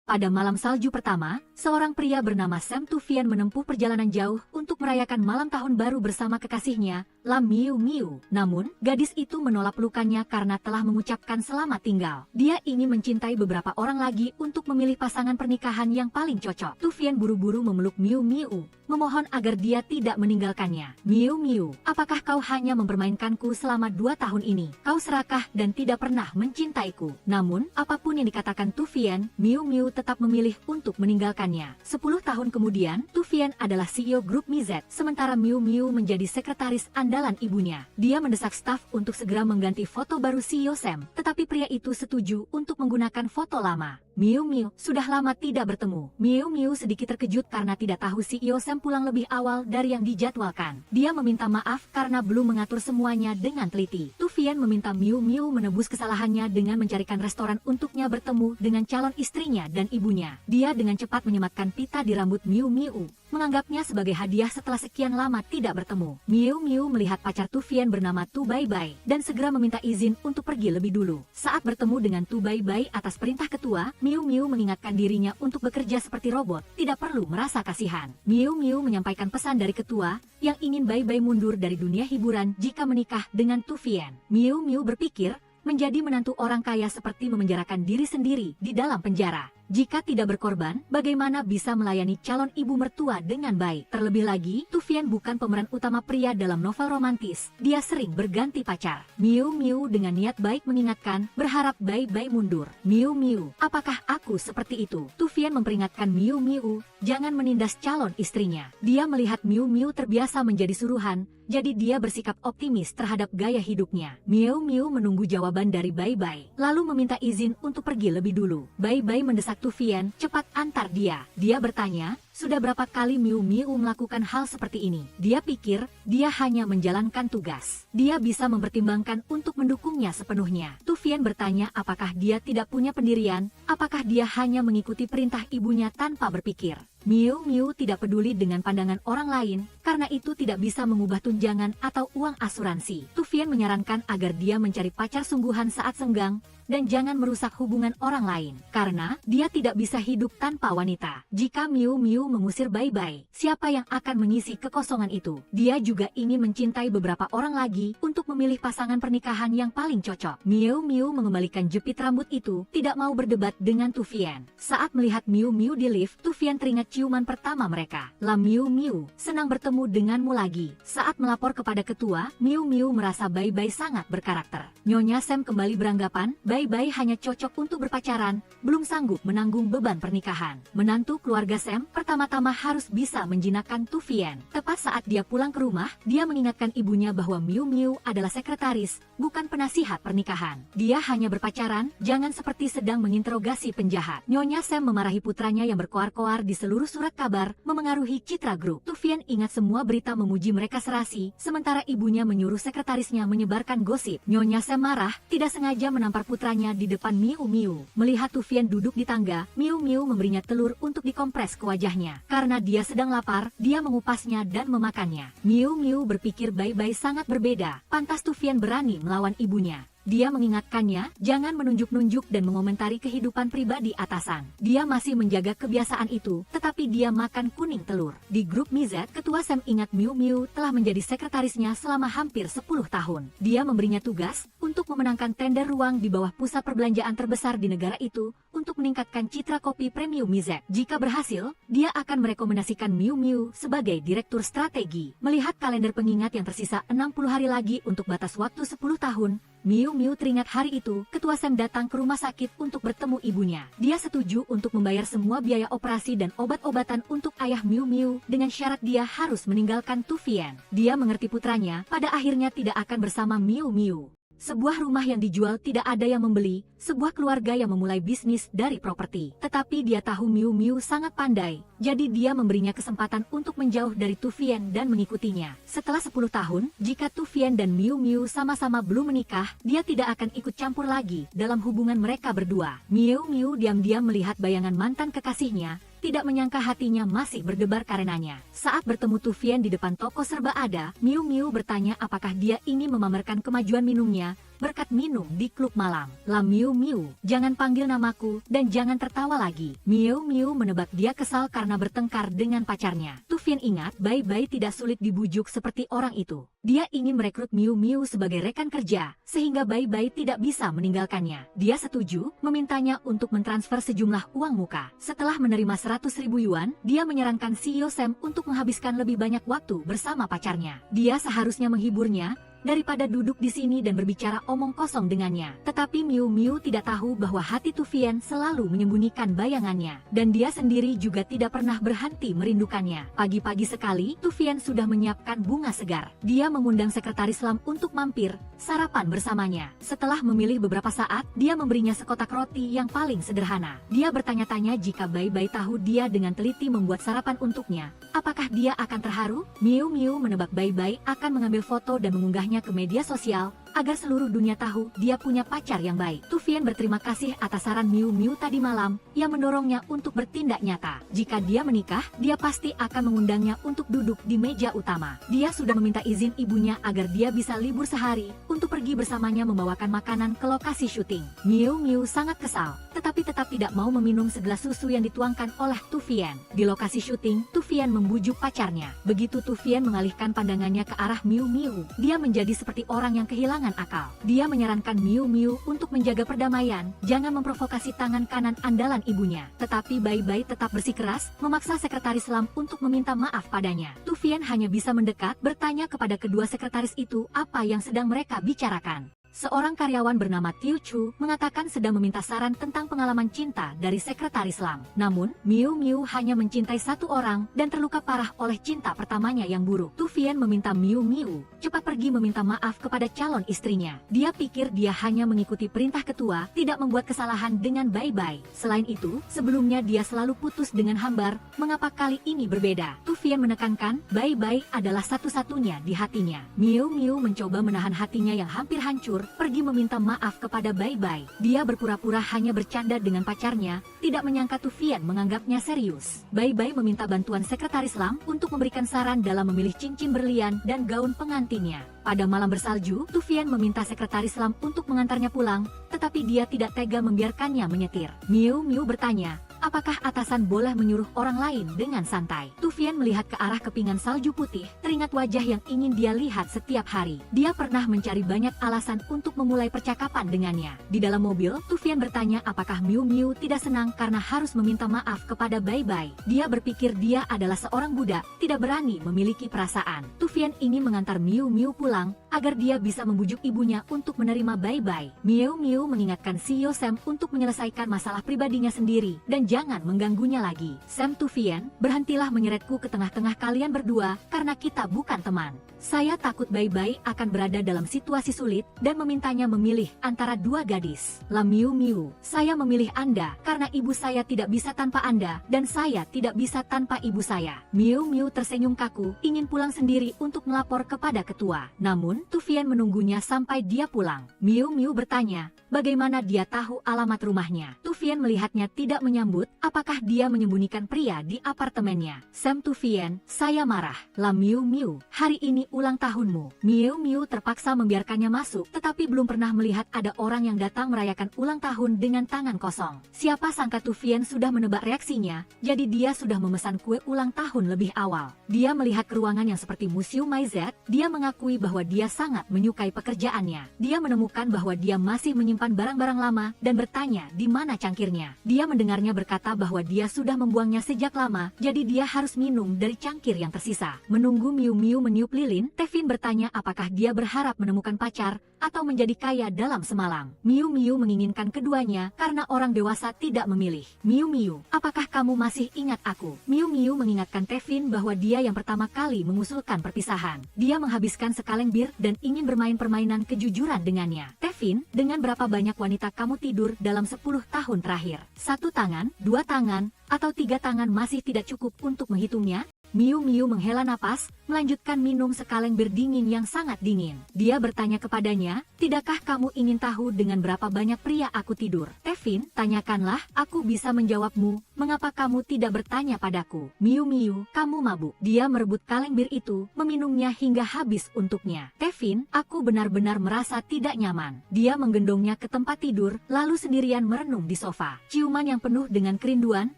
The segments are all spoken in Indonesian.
Pada malam salju pertama, seorang pria bernama Sam Tufian menempuh perjalanan jauh untuk merayakan malam tahun baru bersama kekasihnya, Lam Miu Miu. Namun, gadis itu menolak pelukannya karena telah mengucapkan selamat tinggal. Dia ingin mencintai beberapa orang lagi untuk memilih pasangan pernikahan yang paling cocok. Tufian buru-buru memeluk Miu Miu, memohon agar dia tidak meninggalkannya. Miu Miu, apakah kau hanya mempermainkanku selama 2 tahun ini? Kau serakah dan tidak pernah mencintaiku. Namun, apapun yang dikatakan Tufian, Miu Miu tetap memilih untuk meninggalkannya. 10 tahun kemudian, Tufian adalah CEO grup Mizet, sementara Miu Miu menjadi sekretaris andalan ibunya. Dia mendesak staf untuk segera mengganti foto baru CEO Sam, tetapi pria itu setuju untuk menggunakan foto lama. Miu Miu, sudah lama tidak bertemu. Miu Miu sedikit terkejut karena tidak tahu CEO Sam pulang lebih awal dari yang dijadwalkan. Dia meminta maaf karena belum mengatur semuanya dengan teliti. Tufian meminta Miu Miu menebus kesalahannya dengan mencarikan restoran untuknya bertemu dengan calon istrinya dan ibunya. Dia dengan cepat menyematkan pita di rambut Miu Miu, menganggapnya sebagai hadiah setelah sekian lama tidak bertemu. Miu Miu melihat pacar Tufian bernama Tu Bai Bai dan segera meminta izin untuk pergi lebih dulu. Saat bertemu dengan Tu Bai Bai atas perintah ketua, Miu Miu mengingatkan dirinya untuk bekerja seperti robot, tidak perlu merasa kasihan. Miu Miu menyampaikan pesan dari ketua yang ingin Bai Bai mundur dari dunia hiburan jika menikah dengan Tufian. Miu Miu berpikir, menjadi menantu orang kaya seperti memenjarakan diri sendiri di dalam penjara. Jika tidak berkorban, bagaimana bisa melayani calon ibu mertua dengan baik? Terlebih lagi, Tufian bukan pemeran utama pria dalam novel romantis. Dia sering berganti pacar. Miu Miu dengan niat baik mengingatkan, berharap Bai Bai mundur. Miu Miu, apakah aku seperti itu? Tufian memperingatkan Miu Miu, jangan menindas calon istrinya. Dia melihat Miu Miu terbiasa menjadi suruhan, jadi dia bersikap optimis terhadap gaya hidupnya. Miu Miu menunggu jawaban dari Bai Bai, lalu meminta izin untuk pergi lebih dulu. Bai Bai mendesak Tufian, cepat antar dia. Dia bertanya, sudah berapa kali Miu Miu melakukan hal seperti ini? Dia pikir, dia hanya menjalankan tugas. Dia bisa mempertimbangkan untuk mendukungnya sepenuhnya. Tufian bertanya apakah dia tidak punya pendirian, apakah dia hanya mengikuti perintah ibunya tanpa berpikir. Miu Miu tidak peduli dengan pandangan orang lain, karena itu tidak bisa mengubah tunjangan atau uang asuransi. Tufian menyarankan agar dia mencari pacar sungguhan saat senggang, dan jangan merusak hubungan orang lain, karena dia tidak bisa hidup tanpa wanita. Jika Miu Miu mengusir Bai Bai, siapa yang akan mengisi kekosongan itu? Dia juga ingin mencintai beberapa orang lagi untuk memilih pasangan pernikahan yang paling cocok. Miu Miu mengembalikan jepit rambut itu, tidak mau berdebat dengan Tufian. Saat melihat Miu Miu di lift, Tufian teringat ciuman pertama mereka. Lam Miu Miu, senang bertemu denganmu lagi. Saat melapor kepada ketua, Miu Miu merasa Bai Bai sangat berkarakter. Nyonya Sam kembali beranggapan, Bai Bai hanya cocok untuk berpacaran, belum sanggup menanggung beban pernikahan. Menantu keluarga Sam pertama-tama harus bisa menjinakkan Tufian. Tepat saat dia pulang ke rumah, dia mengingatkan ibunya bahwa Miu Miu adalah sekretaris, bukan penasihat pernikahan. Dia hanya berpacaran, jangan seperti sedang menginterogasi penjahat. Nyonya Sam memarahi putranya yang berkoar-koar di seluruh surat kabar, memengaruhi citra grup. Tufian ingat semua berita memuji mereka serasi, sementara ibunya menyuruh sekretarisnya menyebarkan gosip. Nyonya Sam marah, tidak sengaja menampar putranya di depan Miu Miu. Melihat Tufian duduk di tangga, Miu Miu memberinya telur untuk dikompres ke wajahnya. Karena dia sedang lapar, dia mengupasnya dan memakannya. Miu Miu berpikir Bai Bai sangat berbeda, pantas Tufian berani melawan ibunya. Dia mengingatkannya, jangan menunjuk-nunjuk dan mengomentari kehidupan pribadi atasan. Dia masih menjaga kebiasaan itu, tetapi dia makan kuning telur. Di grup Mizet, ketua Sam ingat Miu Miu telah menjadi sekretarisnya selama hampir 10 tahun. Dia memberinya tugas untuk memenangkan tender ruang di bawah pusat perbelanjaan terbesar di negara itu untuk meningkatkan citra kopi premium Mizet. Jika berhasil, dia akan merekomendasikan Miu Miu sebagai direktur strategi. Melihat kalender pengingat yang tersisa 60 hari lagi untuk batas waktu 10 tahun, Miu Miu teringat hari itu, ketua Sam datang ke rumah sakit untuk bertemu ibunya. Dia setuju untuk membayar semua biaya operasi dan obat-obatan untuk ayah Miu Miu dengan syarat dia harus meninggalkan Tufian. Dia mengerti putranya, pada akhirnya tidak akan bersama Miu Miu. Sebuah rumah yang dijual tidak ada yang membeli, sebuah keluarga yang memulai bisnis dari properti. Tetapi dia tahu Miu Miu sangat pandai, jadi dia memberinya kesempatan untuk menjauh dari Tufian dan mengikutinya. Setelah 10 tahun, jika Tufian dan Miu Miu sama-sama belum menikah, dia tidak akan ikut campur lagi dalam hubungan mereka berdua. Miu Miu diam-diam melihat bayangan mantan kekasihnya, tidak menyangka hatinya masih berdebar karenanya. Saat bertemu Tufian di depan toko serba ada, Miu Miu bertanya apakah dia ingin memamerkan kemajuan minumnya berkat minum di klub malam. Lam Miu Miu, jangan panggil namaku dan jangan tertawa lagi. Miu Miu menebak dia kesal karena bertengkar dengan pacarnya. Tu Fian ingat Bai Bai tidak sulit dibujuk seperti orang itu. Dia ingin merekrut Miu Miu sebagai rekan kerja, sehingga Bai Bai tidak bisa meninggalkannya. Dia setuju, memintanya untuk mentransfer sejumlah uang muka. Setelah menerima 100.000 yuan, dia menyarankan CEO Sam untuk menghabiskan lebih banyak waktu bersama pacarnya. Dia seharusnya menghiburnya, daripada duduk di sini dan berbicara omong kosong dengannya. Tetapi Miu Miu tidak tahu bahwa hati Tu Fian selalu menyembunyikan bayangannya, dan dia sendiri juga tidak pernah berhenti merindukannya. Pagi-pagi sekali, Tu Fian sudah menyiapkan bunga segar. Dia mengundang sekretaris Lam untuk mampir, sarapan bersamanya. Setelah memilih beberapa saat, dia memberinya sekotak roti yang paling sederhana. Dia bertanya-tanya jika Bai Bai tahu dia dengan teliti membuat sarapan untuknya. Apakah dia akan terharu? Miu Miu menebak Bai Bai akan mengambil foto dan mengunggahnya ke media sosial, agar seluruh dunia tahu dia punya pacar yang baik. Tu Fian berterima kasih atas saran Miu Miu tadi malam, yang mendorongnya untuk bertindak nyata. Jika dia menikah, dia pasti akan mengundangnya untuk duduk di meja utama. Dia sudah meminta izin ibunya agar dia bisa libur sehari, untuk pergi bersamanya membawakan makanan ke lokasi syuting. Miu Miu sangat kesal, tetapi tetap tidak mau meminum segelas susu yang dituangkan oleh Tu Fian. Di lokasi syuting, Tu Fian membujuk pacarnya. Begitu Tu Fian mengalihkan pandangannya ke arah Miu Miu, dia menjadi seperti orang yang kehilangan akal. Dia menyarankan Miu Miu untuk menjaga perdamaian, jangan memprovokasi tangan kanan andalan ibunya. Tetapi Bai Bai tetap bersikeras, memaksa sekretaris Lam untuk meminta maaf padanya. Tu Fian hanya bisa mendekat, bertanya kepada kedua sekretaris itu apa yang sedang mereka bicarakan. Seorang karyawan bernama Tiu Chu mengatakan sedang meminta saran tentang pengalaman cinta dari sekretaris Lam. Namun, Miu Miu hanya mencintai satu orang dan terluka parah oleh cinta pertamanya yang buruk. Tu Fian meminta Miu Miu cepat pergi meminta maaf kepada calon istrinya. Dia pikir dia hanya mengikuti perintah ketua, tidak membuat kesalahan dengan Bai Bai. Selain itu, sebelumnya dia selalu putus dengan Hambar, mengapa kali ini berbeda? Tu Fian menekankan Bai Bai adalah satu-satunya di hatinya. Miu Miu mencoba menahan hatinya yang hampir hancur, pergi meminta maaf kepada Bai Bai. Dia berpura-pura hanya bercanda dengan pacarnya, tidak menyangka Tu Fian menganggapnya serius. Bai Bai meminta bantuan sekretaris Lam untuk memberikan saran dalam memilih cincin berlian dan gaun pengantinnya. Pada malam bersalju, Tu Fian meminta sekretaris Lam untuk mengantarnya pulang, tetapi dia tidak tega membiarkannya menyetir. Miu Miu bertanya, apakah atasan boleh menyuruh orang lain dengan santai? Tu Fian melihat ke arah kepingan salju putih, teringat wajah yang ingin dia lihat setiap hari. Dia pernah mencari banyak alasan untuk memulai percakapan dengannya. Di dalam mobil, Tu Fian bertanya apakah Miu Miu tidak senang karena harus meminta maaf kepada Bai Bai. Dia berpikir dia adalah seorang budak, tidak berani memiliki perasaan. Tu Fian ingin mengantar Miu Miu pulang, agar dia bisa membujuk ibunya untuk menerima Bai Bai. Miu Miu mengingatkan CEO Sam untuk menyelesaikan masalah pribadinya sendiri, dan jangan mengganggunya lagi. Sam, Tu Fian, berhentilah menyeretku ke tengah-tengah kalian berdua, karena kita bukan teman. Saya takut Bai Bai akan berada dalam situasi sulit, dan memintanya memilih antara dua gadis. Lam Miu Miu, saya memilih Anda, karena ibu saya tidak bisa tanpa Anda, dan saya tidak bisa tanpa ibu saya. Miu Miu tersenyum kaku, ingin pulang sendiri untuk melapor kepada ketua. Namun, Tu Fian menunggunya sampai dia pulang. Miu Miu bertanya, bagaimana dia tahu alamat rumahnya. Tu Fian melihatnya tidak menyambut, apakah dia menyembunyikan pria di apartemennya. Sam, Tu Fian, saya marah. Lam Miu Miu, hari ini ulang tahunmu. Miu Miu terpaksa membiarkannya masuk, tetapi belum pernah melihat ada orang yang datang merayakan ulang tahun dengan tangan kosong. Siapa sangka Tu Fian sudah menebak reaksinya, jadi dia sudah memesan kue ulang tahun lebih awal. Dia melihat ke ruangan yang seperti Museum Maizet, dia mengakui bahwa dia sangat menyukai pekerjaannya. Dia menemukan bahwa dia masih menyimpan barang-barang lama, dan bertanya di mana cangkirnya. Dia mendengarnya berkata bahwa dia sudah membuangnya sejak lama, jadi dia harus minum dari cangkir yang tersisa. Menunggu Miu Miu meniup lilin, Tevin bertanya apakah dia berharap menemukan pacar, atau menjadi kaya dalam semalam. Miu Miu menginginkan keduanya, karena orang dewasa tidak memilih. Miu Miu, apakah kamu masih ingat aku? Miu Miu mengingatkan Tevin bahwa dia yang pertama kali mengusulkan perpisahan. Dia menghabiskan sekaleng bir, dan ingin bermain permainan kejujuran dengannya. Tevin, dengan berapa banyak wanita kamu tidur dalam 10 tahun terakhir? 1 tangan, 2 tangan, atau 3 tangan masih tidak cukup untuk menghitungnya? Miu Miu menghela napas, melanjutkan minum sekaleng bir dingin yang sangat dingin. Dia bertanya kepadanya, tidakkah kamu ingin tahu dengan berapa banyak pria aku tidur? Tevin, tanyakanlah, aku bisa menjawabmu, mengapa kamu tidak bertanya padaku? Miu Miu, kamu mabuk. Dia merebut kaleng bir itu, meminumnya hingga habis untuknya. Tevin, aku benar-benar merasa tidak nyaman. Dia menggendongnya ke tempat tidur, lalu sendirian merenung di sofa. Ciuman yang penuh dengan kerinduan,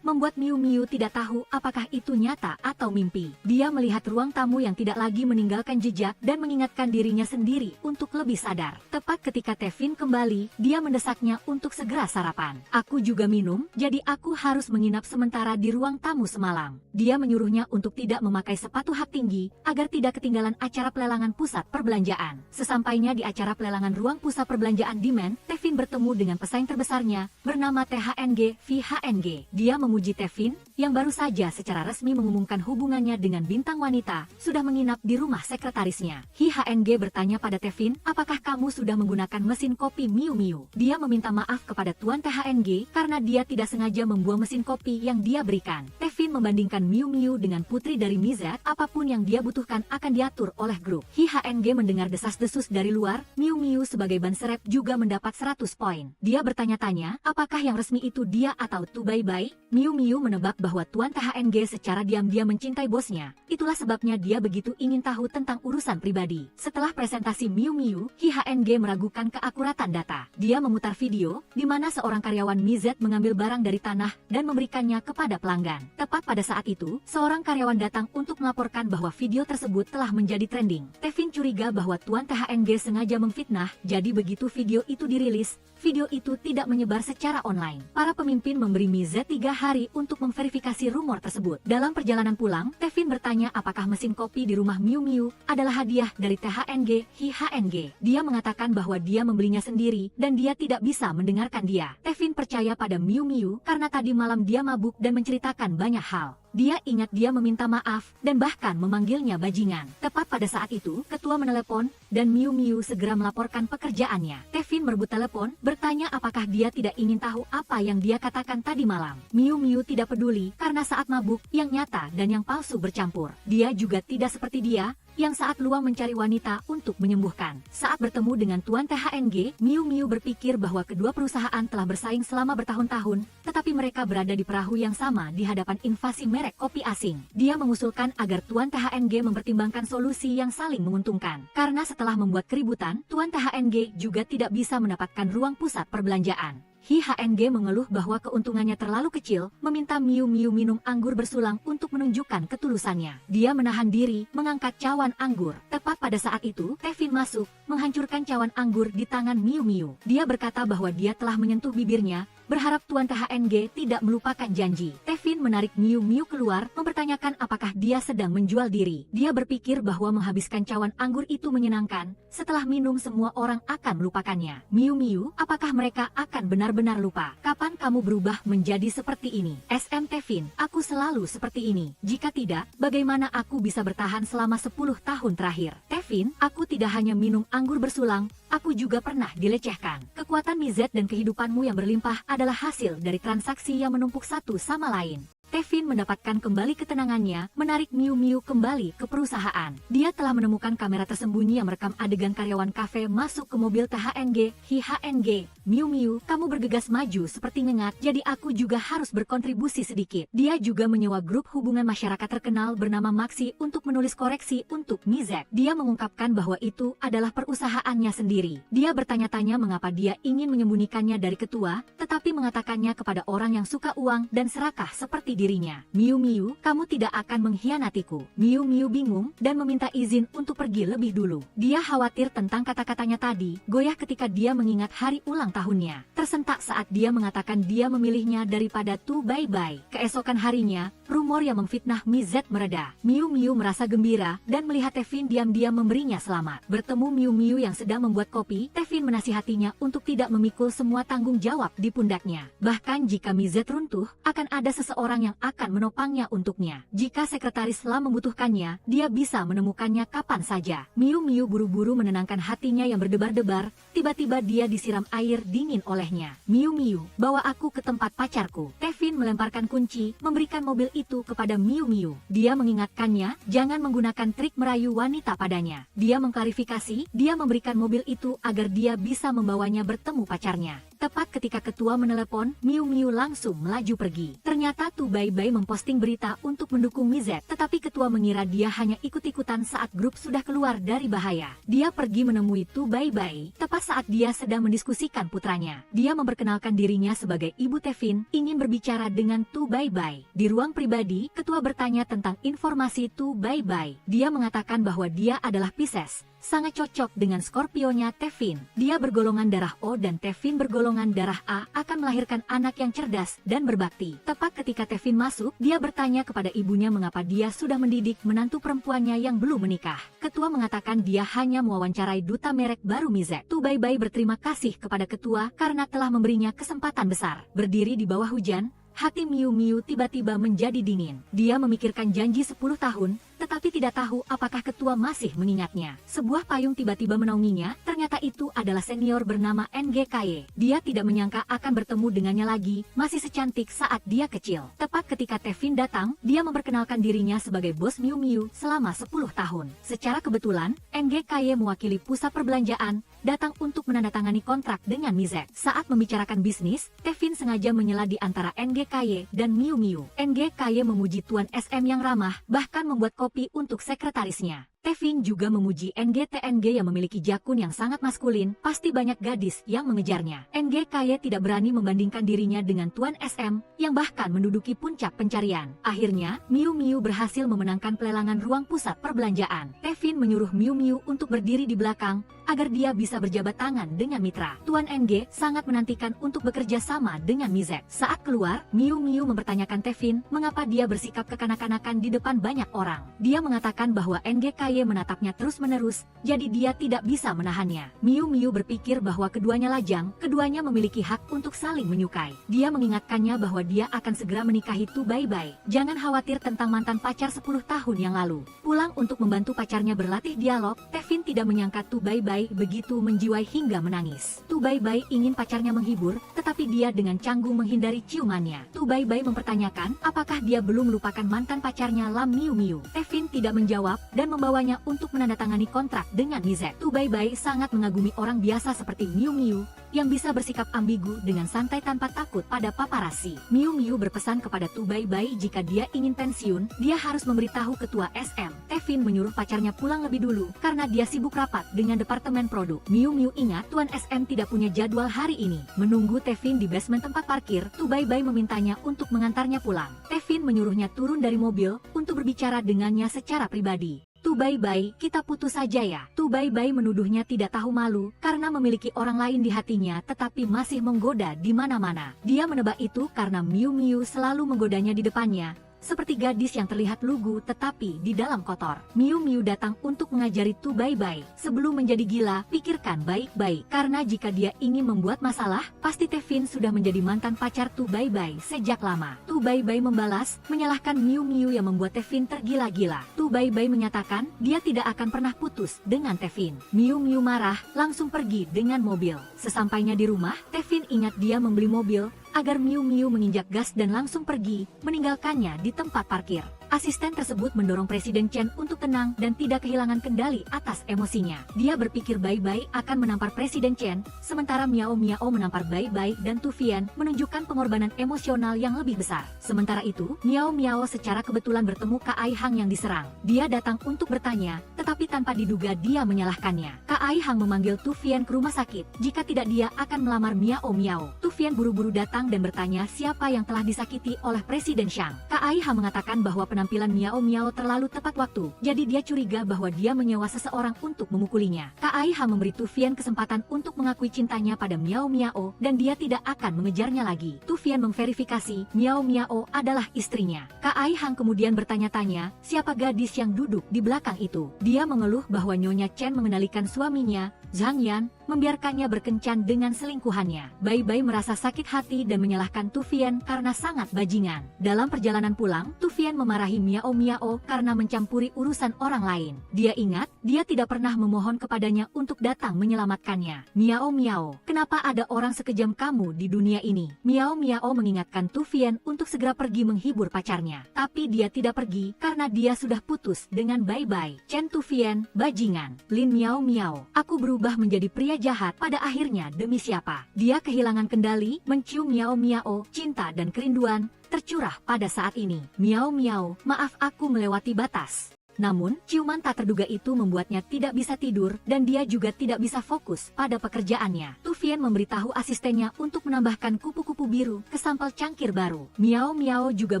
membuat Miu Miu tidak tahu apakah itu nyata atau mimpi. Dia melihat ruang tamu yang tidak lagi meninggalkan jejak dan mengingatkan dirinya sendiri untuk lebih sadar. Tepat ketika Tevin kembali, dia mendesaknya untuk segera sarapan. Aku juga minum, jadi aku harus menginap sementara di ruang tamu semalam. Dia menyuruhnya untuk tidak memakai sepatu hak tinggi, agar tidak ketinggalan acara pelelangan pusat perbelanjaan. Sesampainya di acara pelelangan ruang pusat perbelanjaan Demand, Tevin bertemu dengan pesaing terbesarnya, bernama THNG VHNG. Dia memuji Tevin, yang baru saja secara resmi mengumumkan hubungannya dengan bintang wanita, sudah menginap di rumah sekretarisnya. HNG bertanya pada Tevin, apakah kamu sudah menggunakan mesin kopi Miu Miu? Dia meminta maaf kepada Tuan THNG karena dia tidak sengaja membuang mesin kopi yang dia berikan. Tevin membandingkan Miu Miu dengan putri dari Mizet, apapun yang dia butuhkan akan diatur oleh grup. HNG mendengar desas-desus dari luar, Miu Miu sebagai ban serep juga mendapat 100 poin. Dia bertanya-tanya, apakah yang resmi itu dia atau Tu Bai Bai? Miu Miu menebak bahwa Tuan THNG secara diam-diam mencintai bosnya. Itulah sebabnya dia begitu ingin tahu tentang urusan pribadi. Setelah presentasi Miu Miu, HNG meragukan keakuratan data. Dia memutar video, di mana seorang karyawan Mizet mengambil barang dari tanah dan memberikannya kepada pelanggan. Tepat pada saat itu, seorang karyawan datang untuk melaporkan bahwa video tersebut telah menjadi trending. Tevin curiga bahwa Tuan THNG sengaja memfitnah, jadi begitu video itu dirilis, video itu tidak menyebar secara online. Para pemimpin memberi Mizet 3 hari untuk memverifikasi rumor tersebut. Dalam perjalanan pulang, Tevin bertanya apakah mesin kopi di rumah Miu Miu adalah hadiah dari THNG HNG. Dia mengatakan bahwa dia membelinya sendiri dan dia tidak bisa mendengarkan dia. Tevin percaya pada Miu Miu karena tadi malam dia mabuk dan menceritakan banyak hal. Dia ingat dia meminta maaf dan bahkan memanggilnya bajingan. Tepat pada saat itu, ketua menelepon dan Miu Miu segera melaporkan pekerjaannya. Tevin merebut telepon, bertanya apakah dia tidak ingin tahu apa yang dia katakan tadi malam. Miu Miu tidak peduli karena saat mabuk, yang nyata dan yang palsu bercampur. Dia juga tidak seperti dia, yang saat luang mencari wanita untuk menyembuhkan. Saat bertemu dengan Tuan THNG, Miu Miu berpikir bahwa kedua perusahaan telah bersaing selama bertahun-tahun, tetapi mereka berada di perahu yang sama di hadapan invasi merek kopi asing. Dia mengusulkan agar Tuan THNG mempertimbangkan solusi yang saling menguntungkan. Karena setelah membuat keributan, Tuan THNG juga tidak bisa mendapatkan ruang pusat perbelanjaan. HNG mengeluh bahwa keuntungannya terlalu kecil, meminta Miu Miu minum anggur bersulang untuk menunjukkan ketulusannya. Dia menahan diri, mengangkat cawan anggur. Tepat pada saat itu, Tevin masuk, menghancurkan cawan anggur di tangan Miu Miu. Dia berkata bahwa dia telah menyentuh bibirnya, berharap Tuan THNG tidak melupakan janji. Tevin menarik Miu Miu keluar, mempertanyakan apakah dia sedang menjual diri. Dia berpikir bahwa menghabiskan cawan anggur itu menyenangkan, setelah minum semua orang akan melupakannya. Miu Miu, apakah mereka akan benar-benar lupa? Kapan kamu berubah menjadi seperti ini? SM Tevin, aku selalu seperti ini. Jika tidak, bagaimana aku bisa bertahan selama 10 tahun terakhir? Tevin, aku tidak hanya minum anggur bersulang, aku juga pernah dilecehkan. Kekuatan Mizet dan kehidupanmu yang berlimpah adalah hasil dari transaksi yang menumpuk satu sama lain. Tevin mendapatkan kembali ketenangannya, menarik Miu Miu kembali ke perusahaan. Dia telah menemukan kamera tersembunyi yang merekam adegan karyawan kafe masuk ke mobil THNG HNG. Miu Miu, kamu bergegas maju seperti ngengat, jadi aku juga harus berkontribusi sedikit. Dia juga menyewa grup hubungan masyarakat terkenal bernama Maxi untuk menulis koreksi untuk Mizet. Dia mengungkapkan bahwa itu adalah perusahaannya sendiri. Dia bertanya-tanya mengapa dia ingin menyembunyikannya dari ketua, tetapi mengatakannya kepada orang yang suka uang dan serakah seperti dirinya. Miu Miu, kamu tidak akan mengkhianatiku. Miu Miu bingung dan meminta izin untuk pergi lebih dulu. Dia khawatir tentang kata-katanya tadi, goyah ketika dia mengingat hari ulang tahunnya. Tersentak saat dia mengatakan dia memilihnya daripada Tu Bai Bai. Keesokan harinya, rumor yang memfitnah Mizet mereda. Miu Miu merasa gembira dan melihat Tevin diam-diam memberinya selamat. Bertemu Miu Miu yang sedang membuat kopi, Tevin menasihatinya untuk tidak memikul semua tanggung jawab di pundaknya. Bahkan jika Mizet runtuh, akan ada seseorang yang akan menopangnya untuknya. Jika sekretaris Lam membutuhkannya, dia bisa menemukannya kapan saja. Miu Miu buru-buru menenangkan hatinya yang berdebar-debar, tiba-tiba dia disiram air dingin olehnya. Miu Miu, bawa aku ke tempat pacarku. Tevin melemparkan kunci, memberikan mobil itu itu kepada Miu Miu. Dia mengingatkannya jangan menggunakan trik merayu wanita padanya. Dia mengklarifikasi, dia memberikan mobil itu agar dia bisa membawanya bertemu pacarnya. Tepat ketika ketua menelepon, Miu Miu langsung melaju pergi. Ternyata Tu Bai Bai memposting berita untuk mendukung Mizet, tetapi ketua mengira dia hanya ikut-ikutan saat grup sudah keluar dari bahaya. Dia pergi menemui Tu Bai Bai, tepat saat dia sedang mendiskusikan putranya. Dia memperkenalkan dirinya sebagai Ibu Tevin, ingin berbicara dengan Tu Bai Bai. Di ruang pribadi, ketua bertanya tentang informasi Tu Bai Bai. Dia mengatakan bahwa dia adalah Pisces, sangat cocok dengan Scorpio-nya Tevin. Dia bergolongan darah O dan Tevin bergolongan darah A, akan melahirkan anak yang cerdas dan berbakti. Tepat ketika Tevin masuk, dia bertanya kepada ibunya mengapa dia sudah mendidik menantu perempuannya yang belum menikah. Ketua mengatakan dia hanya mewawancarai duta merek baru Mizet. Tu Bai Bai berterima kasih kepada ketua karena telah memberinya kesempatan besar. Berdiri di bawah hujan, hati Miu Miu tiba-tiba menjadi dingin. Dia memikirkan janji 10 tahun, tetapi tidak tahu apakah ketua masih mengingatnya. Sebuah payung tiba-tiba menaunginya, ternyata itu adalah senior bernama NGKY. Dia tidak menyangka akan bertemu dengannya lagi, masih secantik saat dia kecil. Tepat ketika Tevin datang, dia memperkenalkan dirinya sebagai bos Miu Miu selama 10 tahun. Secara kebetulan, NGKY mewakili pusat perbelanjaan, datang untuk menandatangani kontrak dengan Mizet. Saat membicarakan bisnis, Tevin sengaja menyela di antara NGKY dan Miu Miu. NGKY memuji Tuan SM yang ramah, bahkan membuat kopi untuk sekretarisnya. Tevin juga memuji NGTNG yang memiliki jakun yang sangat maskulin, pasti banyak gadis yang mengejarnya. NGKY tidak berani membandingkan dirinya dengan Tuan SM, yang bahkan menduduki puncak pencarian. Akhirnya, Miu Miu berhasil memenangkan pelelangan ruang pusat perbelanjaan. Tevin menyuruh Miu Miu untuk berdiri di belakang, agar dia bisa berjabat tangan dengan mitra. Tuan NG sangat menantikan untuk bekerja sama dengan Mizet. Saat keluar, Miu Miu mempertanyakan Tevin mengapa dia bersikap kekanak-kanakan di depan banyak orang. Dia mengatakan bahwa NGKY menatapnya terus-menerus, jadi dia tidak bisa menahannya. Miu Miu berpikir bahwa keduanya lajang, keduanya memiliki hak untuk saling menyukai. Dia mengingatkannya bahwa dia akan segera menikahi Tu Bai Bai. Jangan khawatir tentang mantan pacar 10 tahun yang lalu. Pulang untuk membantu pacarnya berlatih dialog, Tevin tidak menyangka Tu Bai Bai begitu menjiwai hingga menangis. Tu Bai Bai ingin pacarnya menghibur, tetapi dia dengan canggung menghindari ciumannya. Tu Bai Bai mempertanyakan apakah dia belum melupakan mantan pacarnya Lam Miu Miu. Tevin tidak menjawab dan membawa untuk menandatangani kontrak dengan Mizet. Tu Bai Bai sangat mengagumi orang biasa seperti Miu Miu, yang bisa bersikap ambigu dengan santai tanpa takut pada paparazzi. Miu Miu berpesan kepada Tu Bai Bai jika dia ingin pensiun, dia harus memberitahu ketua SM. Tevin menyuruh pacarnya pulang lebih dulu, karena dia sibuk rapat dengan departemen produk. Miu Miu ingat Tuan SM tidak punya jadwal hari ini. Menunggu Tevin di basement tempat parkir, Tu Bai Bai memintanya untuk mengantarnya pulang. Tevin menyuruhnya turun dari mobil, untuk berbicara dengannya secara pribadi. Tu Bai Bai, kita putus saja ya. Tu Bai Bai menuduhnya tidak tahu malu karena memiliki orang lain di hatinya tetapi masih menggoda di mana-mana. Dia menebak itu karena Miu Miu selalu menggodanya di depannya, seperti gadis yang terlihat lugu tetapi di dalam kotor. Miu Miu datang untuk mengajari Tu Bai Bai. Sebelum menjadi gila, pikirkan baik-baik. Karena jika dia ingin membuat masalah, pasti Tevin sudah menjadi mantan pacar Tu Bai Bai sejak lama. Tu Bai Bai membalas, menyalahkan Miu Miu yang membuat Tevin tergila-gila. Tu Bai Bai menyatakan, dia tidak akan pernah putus dengan Tevin. Miu Miu marah, langsung pergi dengan mobil. Sesampainya di rumah, Tevin ingat dia membeli mobil, agar Miu Miu menginjak gas dan langsung pergi, meninggalkannya di tempat parkir. Asisten tersebut mendorong Presiden Chen untuk tenang dan tidak kehilangan kendali atas emosinya. Dia berpikir Bai Bai akan menampar Presiden Chen, sementara Miao Miao menampar Bai Bai dan Tu Fian menunjukkan pengorbanan emosional yang lebih besar. Sementara itu, Miao Miao secara kebetulan bertemu Kak Ai Hang yang diserang. Dia datang untuk bertanya, tetapi tanpa diduga dia menyalahkannya. Kak Ai Hang memanggil Tu Fian ke rumah sakit, jika tidak dia akan melamar Miao Miao. Tu Fian buru-buru datang dan bertanya siapa yang telah disakiti oleh Presiden Shang. Kak Ai Hang mengatakan bahwa penampilan Miao Miao terlalu tepat waktu, jadi dia curiga bahwa dia menyewa seseorang untuk memukulinya. Kak Ai Hang memberi Tu Fian kesempatan untuk mengakui cintanya pada Miao Miao dan dia tidak akan mengejarnya lagi. Tu Fian memverifikasi Miao Miao adalah istrinya. Kak Ai Hang kemudian bertanya-tanya siapa gadis yang duduk di belakang itu. Dia mengeluh bahwa Nyonya Chen mengenalikan suaminya, Zhang Yan, membiarkannya berkencan dengan selingkuhannya. Bai Bai merasa sakit hati dan menyalahkan Tu Fian karena sangat bajingan. Dalam perjalanan pulang, Tu Fian memarahi memarahi Miao Miao karena mencampuri urusan orang lain. Dia ingat, dia tidak pernah memohon kepadanya untuk datang menyelamatkannya. Miao Miao, kenapa ada orang sekejam kamu di dunia ini? Miao Miao mengingatkan Tu Fian untuk segera pergi menghibur pacarnya. Tapi dia tidak pergi karena dia sudah putus dengan Bai-Bai. Chen Tu Fian, bajingan. Lin Miao Miao, aku berubah menjadi pria jahat pada akhirnya demi siapa? Dia kehilangan kendali, mencium Miao Miao, cinta dan kerinduan tercurah pada saat ini. Miao Miao, maaf aku melewati batas. Namun, ciuman tak terduga itu membuatnya tidak bisa tidur dan dia juga tidak bisa fokus pada pekerjaannya. Tu Fian memberitahu asistennya untuk menambahkan kupu-kupu biru ke sampel cangkir baru. Miao Miao juga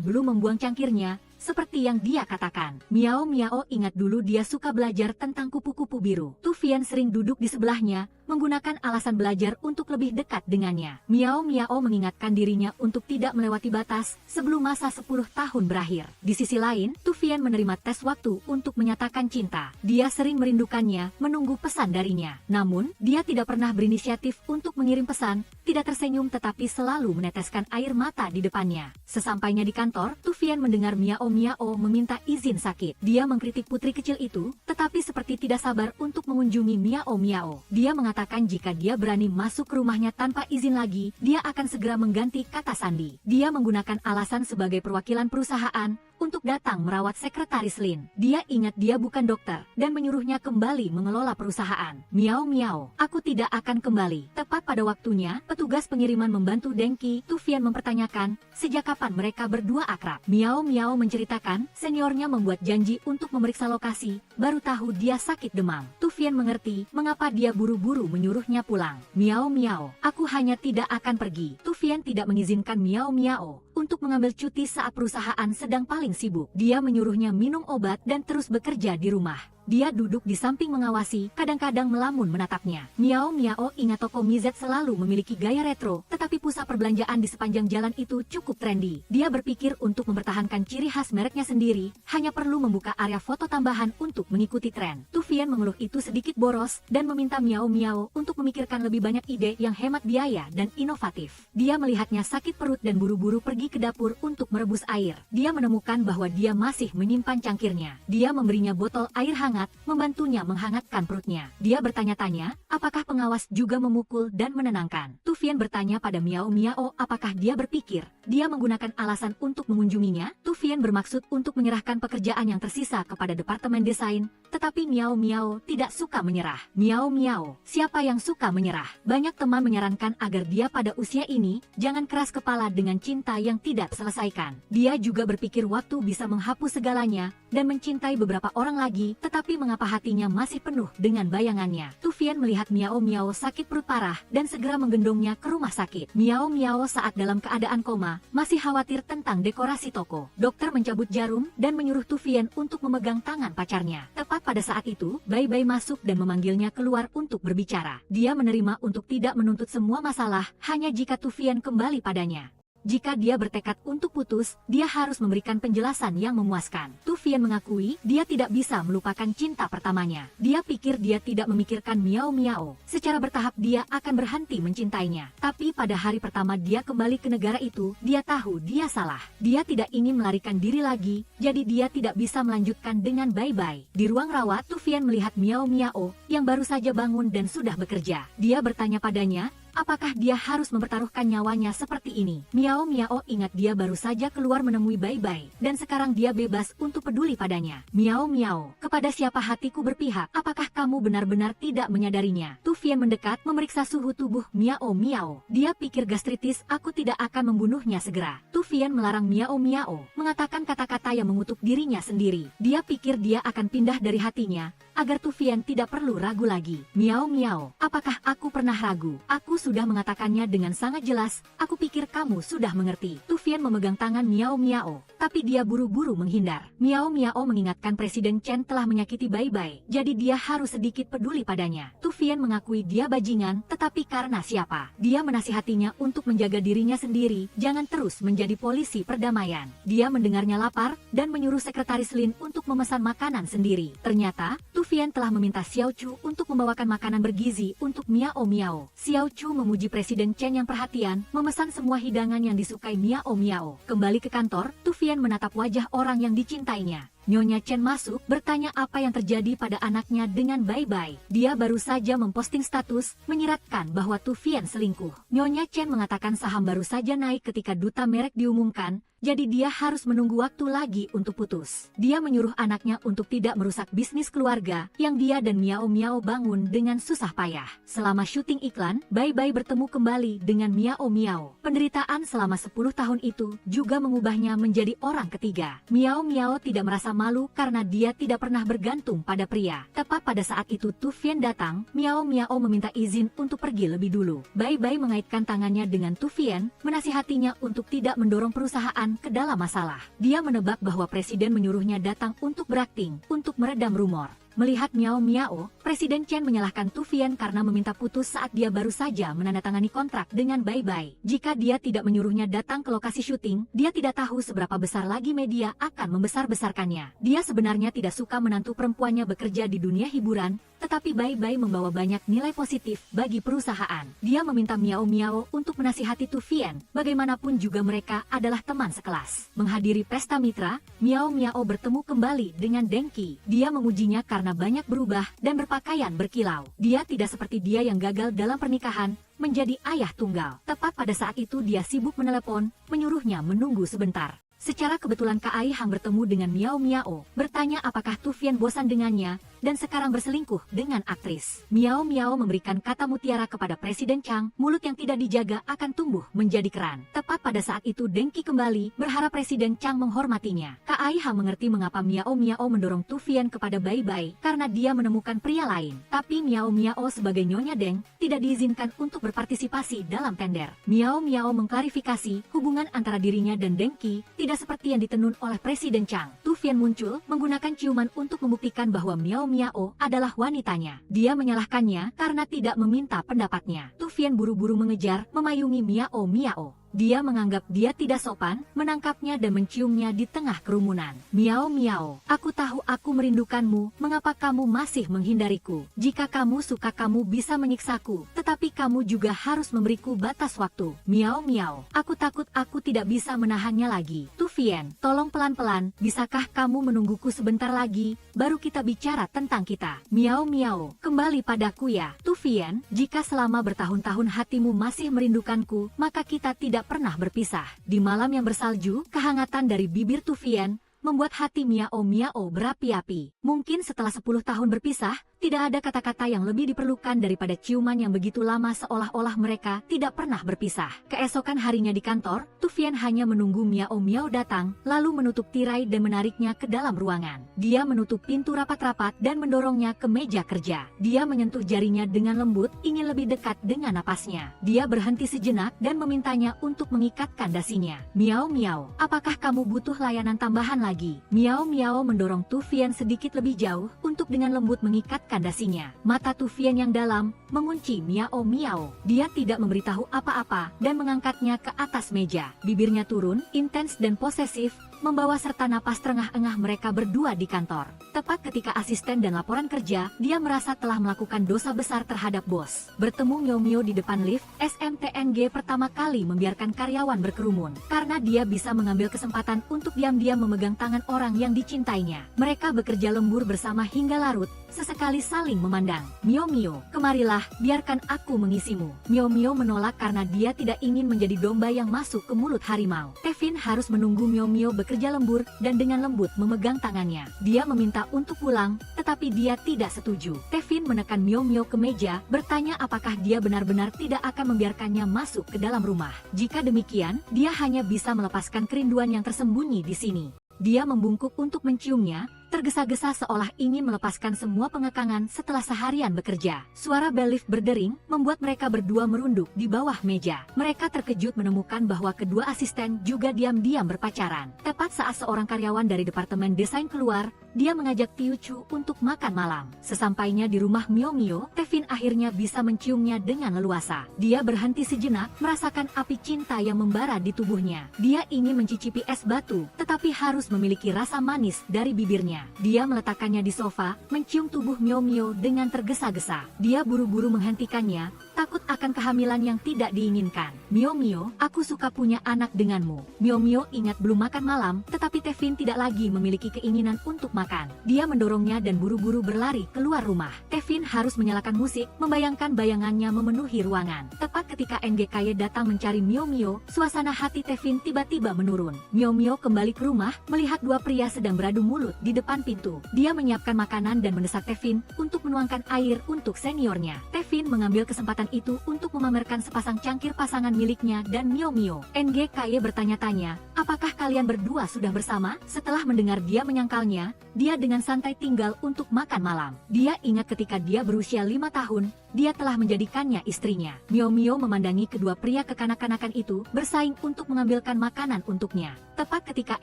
belum membuang cangkirnya, seperti yang dia katakan. Miao Miao ingat dulu dia suka belajar tentang kupu-kupu biru. Tu Fian sering duduk di sebelahnya, menggunakan alasan belajar untuk lebih dekat dengannya. Miao Miao mengingatkan dirinya untuk tidak melewati batas sebelum masa 10 tahun berakhir. Di sisi lain, Tu Fian menerima tes waktu untuk menyatakan cinta. Dia sering merindukannya, menunggu pesan darinya. Namun, dia tidak pernah berinisiatif untuk mengirim pesan, tidak tersenyum tetapi selalu meneteskan air mata di depannya. Sesampainya di kantor, Tu Fian mendengar Miao Miao meminta izin sakit. Dia mengkritik putri kecil itu, tetapi seperti tidak sabar untuk mengunjungi Miao Miao. Dia mengatakan jika dia berani masuk ke rumahnya tanpa izin lagi, dia akan segera mengganti kata sandi. Dia menggunakan alasan sebagai perwakilan perusahaan untuk datang merawat sekretaris Lin. Dia ingat dia bukan dokter dan menyuruhnya kembali mengelola perusahaan. Miao Miao, aku tidak akan kembali. Tepat pada waktunya, petugas pengiriman membantu Dengki. Tu Fian mempertanyakan, sejak kapan mereka berdua akrab? Miao Miao menceritakan, seniornya membuat janji untuk memeriksa lokasi, baru tahu dia sakit demam. Tu Fian mengerti mengapa dia buru-buru menyuruhnya pulang. Miao Miao, aku hanya tidak akan pergi. Tu Fian tidak mengizinkan Miao Miao untuk mengambil cuti saat perusahaan sedang paling sibuk. Dia menyuruhnya minum obat dan terus bekerja di rumah. Dia duduk di samping mengawasi, kadang-kadang melamun menatapnya. Miao Miao ingat toko Mizet selalu memiliki gaya retro, tetapi pusat perbelanjaan di sepanjang jalan itu cukup trendy. Dia berpikir untuk mempertahankan ciri khas mereknya sendiri, hanya perlu membuka area foto tambahan untuk mengikuti tren. Tu Fian mengeluh itu sedikit boros, dan meminta Miao Miao untuk memikirkan lebih banyak ide yang hemat biaya dan inovatif. Dia melihatnya sakit perut dan buru-buru pergi ke dapur untuk merebus air. Dia menemukan bahwa dia masih menyimpan cangkirnya. Dia memberinya botol air hangat, membantunya menghangatkan perutnya. Dia bertanya-tanya, apakah pengawas juga memukul dan menenangkan. Tu Fian bertanya pada Miao Miao apakah dia berpikir dia menggunakan alasan untuk mengunjunginya. Tu Fian bermaksud untuk menyerahkan pekerjaan yang tersisa kepada departemen desain, tetapi Miao Miao tidak suka menyerah. Miao Miao, siapa yang suka menyerah? Banyak teman menyarankan agar dia pada usia ini jangan keras kepala dengan cinta yang tidak selesaikan. Dia juga berpikir waktu bisa menghapus segalanya dan mencintai beberapa orang lagi, tetapi mengapa hatinya masih penuh dengan bayangannya. Tu Fian melihat Miao Miao sakit perut parah dan segera menggendongnya ke rumah sakit. Miao Miao saat dalam keadaan koma, masih khawatir tentang dekorasi toko. Dokter mencabut jarum dan menyuruh Tu Fian untuk memegang tangan pacarnya. Tepat pada saat itu, Bai-Bai masuk dan memanggilnya keluar untuk berbicara. Dia menerima untuk tidak menuntut semua masalah, hanya jika Tu Fian kembali padanya. Jika dia bertekad untuk putus, dia harus memberikan penjelasan yang memuaskan. Tu Fian mengakui dia tidak bisa melupakan cinta pertamanya. Dia pikir dia tidak memikirkan Miao Miao. Secara bertahap dia akan berhenti mencintainya. Tapi pada hari pertama dia kembali ke negara itu, dia tahu dia salah. Dia tidak ingin melarikan diri lagi, jadi dia tidak bisa melanjutkan dengan Bai-Bai. Di ruang rawat, Tu Fian melihat Miao Miao yang baru saja bangun dan sudah bekerja. Dia bertanya padanya, apakah dia harus mempertaruhkan nyawanya seperti ini? Miao Miao ingat dia baru saja keluar menemui Bai-Bai, dan sekarang dia bebas untuk peduli padanya. Miao Miao, kepada siapa hatiku berpihak? Apakah kamu benar-benar tidak menyadarinya? Tu Fian mendekat memeriksa suhu tubuh Miao Miao. Dia pikir gastritis, aku tidak akan membunuhnya segera. Tu Fian melarang Miao Miao mengatakan kata-kata yang mengutuk dirinya sendiri. Dia pikir dia akan pindah dari hatinya, agar Tu Fian tidak perlu ragu lagi. Miao Miao, apakah aku pernah ragu? Aku sudah mengatakannya dengan sangat jelas, aku pikir kamu sudah mengerti. Tu Fian memegang tangan Miao Miao, tapi dia buru-buru menghindar. Miao Miao mengingatkan Presiden Chen telah menyakiti Bai-Bai, jadi dia harus sedikit peduli padanya. Tu Fian mengakui dia bajingan, tetapi karena siapa? Dia menasihatinya untuk menjaga dirinya sendiri, jangan terus menjadi polisi perdamaian. Dia mendengarnya lapar, dan menyuruh sekretaris Lin untuk memesan makanan sendiri. Ternyata, Tu Fian telah meminta Xiao Chu untuk membawakan makanan bergizi untuk Miao Miao. Xiao Chu memuji Presiden Chen yang perhatian, memesan semua hidangan yang disukai Miao Miao. Kembali ke kantor, Tu Fian menatap wajah orang yang dicintainya. Nyonya Chen masuk, bertanya apa yang terjadi pada anaknya dengan baik-baik. Dia baru saja memposting status, menyiratkan bahwa Tu Fian selingkuh. Nyonya Chen mengatakan saham baru saja naik ketika duta merek diumumkan, jadi dia harus menunggu waktu lagi untuk putus. Dia menyuruh anaknya untuk tidak merusak bisnis keluarga yang dia dan Miao Miao bangun dengan susah payah. Selama syuting iklan, Bai Bai bertemu kembali dengan Miao Miao. Penderitaan selama 10 tahun itu juga mengubahnya menjadi orang ketiga. Miao Miao tidak merasa malu karena dia tidak pernah bergantung pada pria. Tepat pada saat itu Tu Fian datang, Miao Miao meminta izin untuk pergi lebih dulu. Bai Bai mengaitkan tangannya dengan Tu Fian, menasihatinya untuk tidak mendorong perusahaan ke dalam masalah. Dia menebak bahwa presiden menyuruhnya datang untuk berakting, untuk meredam rumor. Melihat Miao Miao, Presiden Chen menyalahkan Tu Fian karena meminta putus saat dia baru saja menandatangani kontrak dengan Bai Bai. Jika dia tidak menyuruhnya datang ke lokasi syuting, dia tidak tahu seberapa besar lagi media akan membesar-besarkannya. Dia sebenarnya tidak suka menantu perempuannya bekerja di dunia hiburan, tetapi Bai Bai membawa banyak nilai positif bagi perusahaan. Dia meminta Miao Miao untuk menasihati Tu Fian, bagaimanapun juga mereka adalah teman sekelas. Menghadiri pesta mitra, Miao Miao bertemu kembali dengan Deng Qi. Dia memujinya karena banyak berubah dan berpakaian berkilau. Dia tidak seperti dia yang gagal dalam pernikahan, menjadi ayah tunggal. Tepat pada saat itu dia sibuk menelepon, menyuruhnya menunggu sebentar. Secara kebetulan Kak Ai Hang bertemu dengan Miao Miao, bertanya apakah Tu Fian bosan dengannya, dan sekarang berselingkuh dengan aktris. Miao Miao memberikan kata mutiara kepada Presiden Chang, mulut yang tidak dijaga akan tumbuh menjadi keran. Tepat pada saat itu Deng Qi kembali, berharap Presiden Chang menghormatinya. Kak Ai Hang mengerti mengapa Miao Miao mendorong Tu Fian kepada Bai Bai, karena dia menemukan pria lain. Tapi Miao Miao sebagai Nyonya Deng, tidak diizinkan untuk berpartisipasi dalam tender. Miao Miao mengklarifikasi hubungan antara dirinya dan Deng Qi, tidak seperti yang ditenun oleh Presiden Chang. Tu Fian muncul, menggunakan ciuman untuk membuktikan bahwa Miao Miao adalah wanitanya. Dia menyalahkannya karena tidak meminta pendapatnya. Tu Fian buru-buru mengejar, memayungi Miao Miao. Dia menganggap dia tidak sopan, menangkapnya dan menciumnya di tengah kerumunan. Miao Miao, aku tahu aku merindukanmu, mengapa kamu masih menghindariku? Jika kamu suka kamu bisa menyiksaku, tetapi kamu juga harus memberiku batas waktu. Miao Miao, aku takut aku tidak bisa menahannya lagi. Tu Fian, tolong pelan-pelan, bisakah kamu menungguku sebentar lagi, baru kita bicara tentang kita. Miao Miao, kembali padaku ya. Tu Fian, jika selama bertahun-tahun hatimu masih merindukanku, maka kita tidak pernah berpisah. Di malam yang bersalju, kehangatan dari bibir Tu Fian membuat hati Miao Miao berapi-api. Mungkin setelah 10 tahun berpisah, tidak ada kata-kata yang lebih diperlukan daripada ciuman yang begitu lama seolah-olah mereka tidak pernah berpisah. Keesokan harinya di kantor, Tu Fian hanya menunggu Miao Miao datang, lalu menutup tirai dan menariknya ke dalam ruangan. Dia menutup pintu rapat-rapat dan mendorongnya ke meja kerja. Dia menyentuh jarinya dengan lembut, ingin lebih dekat dengan napasnya. Dia berhenti sejenak dan memintanya untuk mengikatkan dasinya. Miao Miao, apakah kamu butuh layanan tambahan lagi? Miao Miao mendorong Tu Fian sedikit lebih jauh untuk dengan lembut mengikatkan dasinya. Mata Tu Fian yang dalam mengunci Miao Miao. Dia tidak memberitahu apa-apa dan mengangkatnya ke atas meja. Bibirnya turun, intens dan posesif, membawa serta napas terengah-engah mereka berdua di kantor. Tepat ketika asisten dan laporan kerja, dia merasa telah melakukan dosa besar terhadap bos. Bertemu Mio Mio di depan lift, SMTNG pertama kali membiarkan karyawan berkerumun, karena dia bisa mengambil kesempatan untuk diam-diam memegang tangan orang yang dicintainya. Mereka bekerja lembur bersama hingga larut, sesekali saling memandang. Mio Mio, kemarilah, biarkan aku mengisimu. Mio Mio menolak karena dia tidak ingin menjadi domba yang masuk ke mulut harimau. Kevin harus menunggu Mio Mio bekerja lembur dan dengan lembut memegang tangannya. Dia meminta untuk pulang, tetapi dia tidak setuju. Kevin menekan Mio Mio ke meja, bertanya apakah dia benar-benar tidak akan membiarkannya masuk ke dalam rumah. Jika demikian, dia hanya bisa melepaskan kerinduan yang tersembunyi di sini. Dia membungkuk untuk menciumnya, tergesa-gesa seolah ingin melepaskan semua pengekangan setelah seharian bekerja. Suara bel lift berdering, membuat mereka berdua merunduk di bawah meja. Mereka terkejut menemukan bahwa kedua asisten juga diam-diam berpacaran. Tepat saat seorang karyawan dari departemen desain keluar, dia mengajak Tiu Chu untuk makan malam. Sesampainya di rumah Mio Mio, Kevin akhirnya bisa menciumnya dengan leluasa. Dia berhenti sejenak, merasakan api cinta yang membara di tubuhnya. Dia ingin mencicipi es batu, tetapi harus memiliki rasa manis dari bibirnya. tangannya. Dia meletakkannya di sofa, mencium tubuh Mio Mio dengan tergesa-gesa. Dia buru-buru menghentikannya, takut akan kehamilan yang tidak diinginkan. Mio Mio, aku suka punya anak denganmu. Mio Mio ingat belum makan malam, tetapi Tevin tidak lagi memiliki keinginan untuk makan. Dia mendorongnya dan buru-buru berlari keluar rumah. Tevin harus menyalakan musik, membayangkan bayangannya memenuhi ruangan. Tepat ketika NGKY datang mencari Mio Mio, suasana hati Tevin tiba-tiba menurun. Mio Mio kembali ke rumah, melihat dua pria sedang beradu mulut di depan pintu. Dia menyiapkan makanan dan mendesak Tevin untuk menuangkan air untuk seniornya. Tevin mengambil kesempatan itu untuk memamerkan sepasang cangkir pasangan miliknya dan Mio Mio. NGKY bertanya-tanya, apakah kalian berdua sudah bersama? Setelah mendengar dia menyangkalnya, dia dengan santai tinggal untuk makan malam. Dia ingat ketika dia berusia 5 tahun, dia telah menjadikannya istrinya. Mio Mio memandangi kedua pria kekanak-kanakan itu bersaing untuk mengambilkan makanan untuknya. Tepat ketika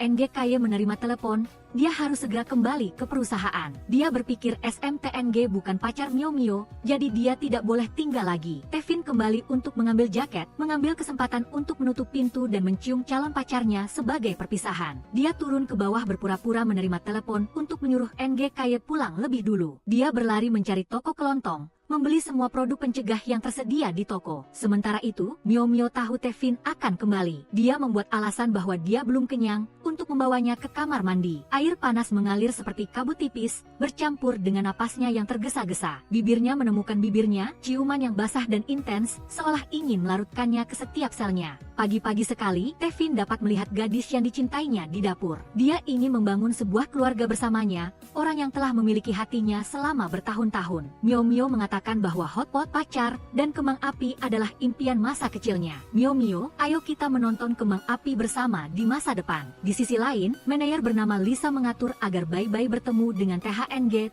NGKY menerima telepon, dia harus segera kembali ke perusahaan. Dia berpikir SMTNG bukan pacar Mio Mio, jadi dia tidak boleh tinggal lagi. Tevin kembali untuk mengambil jaket, mengambil kesempatan untuk menutup pintu dan mencium calon pacarnya sebagai perpisahan. Dia turun ke bawah berpura-pura menerima telepon untuk menyuruh NGKY pulang lebih dulu. Dia berlari mencari toko kelontong, membeli semua produk pencegah yang tersedia di toko. Sementara itu, Mio Mio tahu Tevin akan kembali. Dia membuat alasan bahwa dia belum kenyang untuk membawanya ke kamar mandi. Air panas mengalir seperti kabut tipis, bercampur dengan napasnya yang tergesa-gesa. Bibirnya menemukan bibirnya, ciuman yang basah dan intens, seolah ingin melarutkannya ke setiap selnya. Pagi-pagi sekali, Tevin dapat melihat gadis yang dicintainya di dapur. Dia ingin membangun sebuah keluarga bersamanya, orang yang telah memiliki hatinya selama bertahun-tahun. Mio Mio mengatakan bahwa hotpot, pacar, dan kembang api adalah impian masa kecilnya. Mio Mio, ayo kita menonton kembang api bersama di masa depan. Di sisi lain, manajer bernama Lisa mengatur agar Bai Bai bertemu dengan THNG.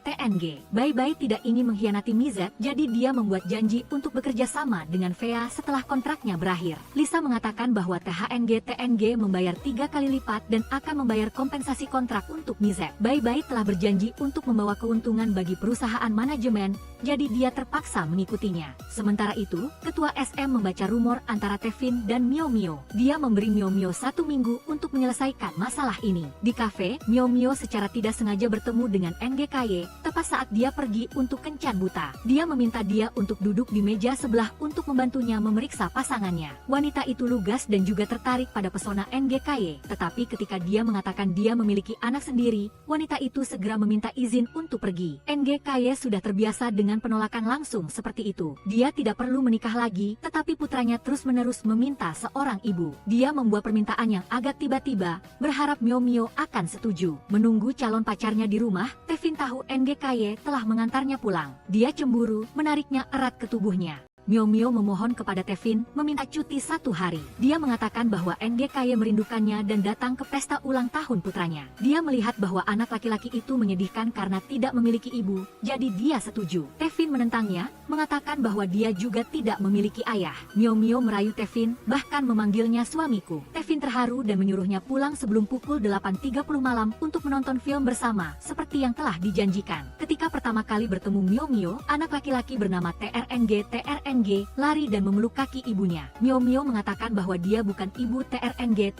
Bai Bai tidak ingin mengkhianati Mizet, jadi dia membuat janji untuk bekerja sama dengan Fea setelah kontraknya berakhir. Lisa mengatakan bahwa THNG membayar 3 kali lipat dan akan membayar kompensasi kontrak untuk Mizet. Bai Bai telah berjanji untuk membawa keuntungan bagi perusahaan manajemen, jadi dia terpaksa mengikutinya. Sementara itu, ketua SM membaca rumor antara Tevin dan Mio Mio. Dia memberi Mio Mio 1 minggu untuk menyelesaikan masalah ini. Di kafe, Mio Mio secara tidak sengaja bertemu dengan NGKY, tepat saat dia pergi untuk kencan buta. Dia meminta dia untuk duduk di meja sebelah untuk membantunya memeriksa pasangannya. Wanita itu lugas dan juga tertarik pada pesona NGKY, tetapi ketika dia mengatakan dia memiliki anak sendiri, wanita itu segera meminta izin untuk pergi. NGKY sudah terbiasa dengan penolakan langsung seperti itu. Dia tidak perlu menikah lagi, tetapi putranya terus-menerus meminta seorang ibu. Dia membuat permintaan yang agak tiba-tiba, berharap Mio Mio akan setuju. Menunggu calon pacarnya di rumah, Tevin tahu NGKY telah mengantarnya pulang. Dia cemburu, menariknya erat ke tubuhnya. Mio Mio memohon kepada Tevin meminta cuti 1 hari. Dia mengatakan bahwa NGKY merindukannya dan datang ke pesta ulang tahun putranya. Dia melihat bahwa anak laki-laki itu menyedihkan karena tidak memiliki ibu, jadi dia setuju. Tevin menentangnya, mengatakan bahwa dia juga tidak memiliki ayah. Mio Mio merayu Tevin, bahkan memanggilnya suamiku. Tevin terharu dan menyuruhnya pulang sebelum pukul 8.30 malam untuk menonton film bersama, seperti yang telah dijanjikan. Ketika pertama kali bertemu Mio Mio, anak laki-laki bernama TRNG lari dan memeluk kaki ibunya. Mio Mio mengatakan bahwa dia bukan ibu TRNG,